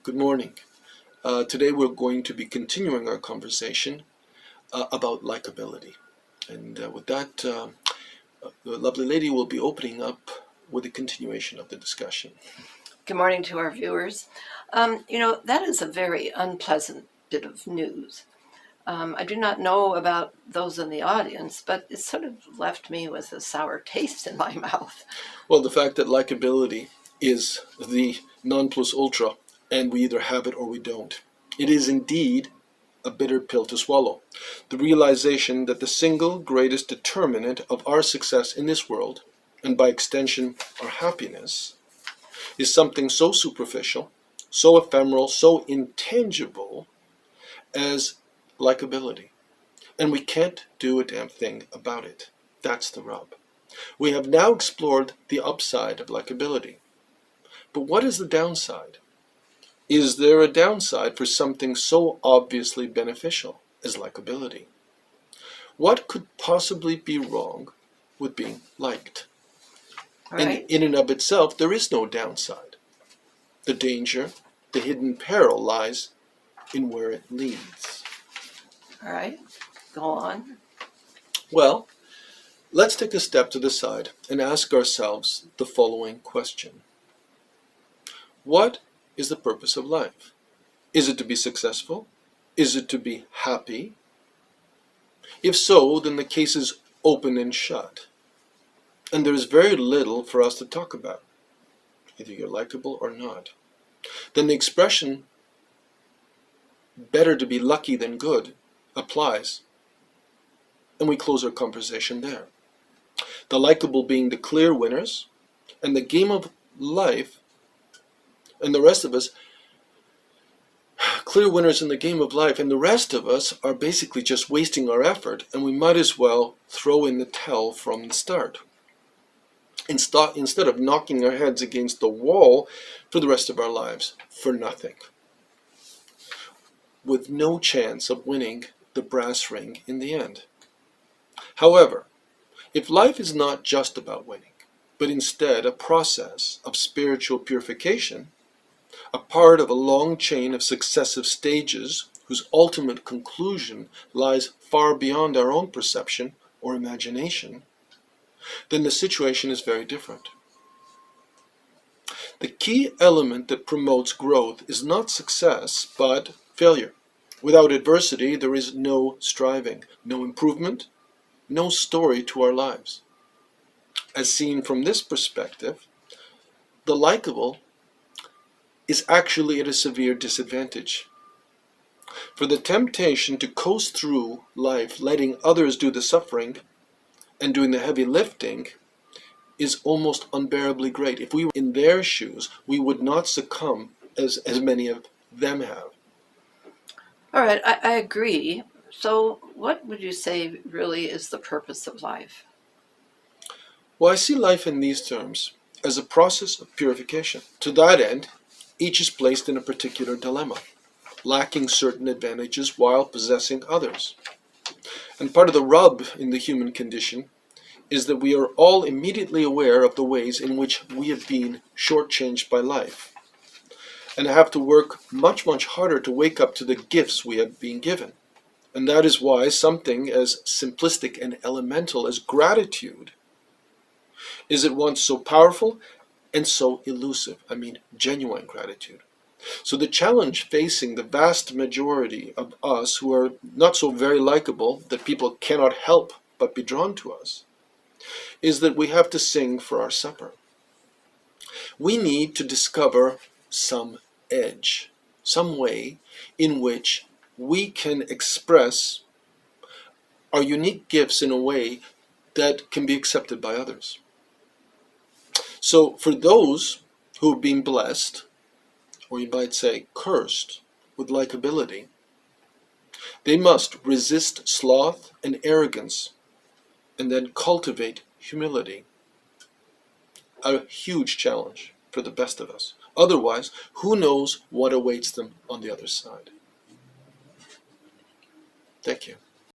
Good morning. Today we're going to be continuing our conversation about likability. And with that, the lovely lady will be opening up with a continuation of the discussion. Good morning to our viewers. That is a very unpleasant bit of news. I do not know about those in the audience, but it sort of left me with a sour taste in my mouth. Well, the fact that likability is the non plus ultra, and we either have it or we don't. It is indeed a bitter pill to swallow. The realization that the single greatest determinant of our success in this world, and by extension our happiness, is something so superficial, so ephemeral, so intangible as likability. And we can't do a damn thing about it. That's the rub. We have now explored the upside of likability. But what is the downside? Is there a downside for something so obviously beneficial as likability? What could possibly be wrong with being liked? Right? In and of itself, there is no downside. The danger, the hidden peril lies in where it leads. All right, go on. Well, let's take a step to the side and ask ourselves the following question. What is the purpose of life? Is it to be successful? Is it to be happy? If so, then the case is open and shut. And there is very little for us to talk about. Either you're likable or not. Then the expression, better to be lucky than good, applies. And we close our conversation there. The likable being the clear winners, and the game of life, and the rest of us, clear winners in the game of life, and the rest of us are basically just wasting our effort, and we might as well throw in the towel from the start. Instead of knocking our heads against the wall for the rest of our lives, for nothing. With no chance of winning the brass ring in the end. However, if life is not just about winning, but instead a process of spiritual purification, a part of a long chain of successive stages whose ultimate conclusion lies far beyond our own perception or imagination, then the situation is very different. The key element that promotes growth is not success, but failure. Without adversity, there is no striving, no improvement, no story to our lives. As seen from this perspective, the likable is actually at a severe disadvantage. For the temptation to coast through life, letting others do the suffering and doing the heavy lifting, is almost unbearably great. If we were in their shoes, we would not succumb as many of them have. All right, I agree. So what would you say really is the purpose of life? Well, I see life in these terms as a process of purification. To that end, each is placed in a particular dilemma, lacking certain advantages while possessing others. And part of the rub in the human condition is that we are all immediately aware of the ways in which we have been shortchanged by life, and have to work much, much harder to wake up to the gifts we have been given. And that is why something as simplistic and elemental as gratitude is at once so powerful and so elusive. I mean, genuine gratitude. So the challenge facing the vast majority of us who are not so very likable that people cannot help but be drawn to us is that we have to sing for our supper. We need to discover some edge, some way in which we can express our unique gifts in a way that can be accepted by others. So for those who have been blessed, or you might say cursed, with likability, they must resist sloth and arrogance and then cultivate humility. A huge challenge for the best of us. Otherwise, who knows what awaits them on the other side. Thank you.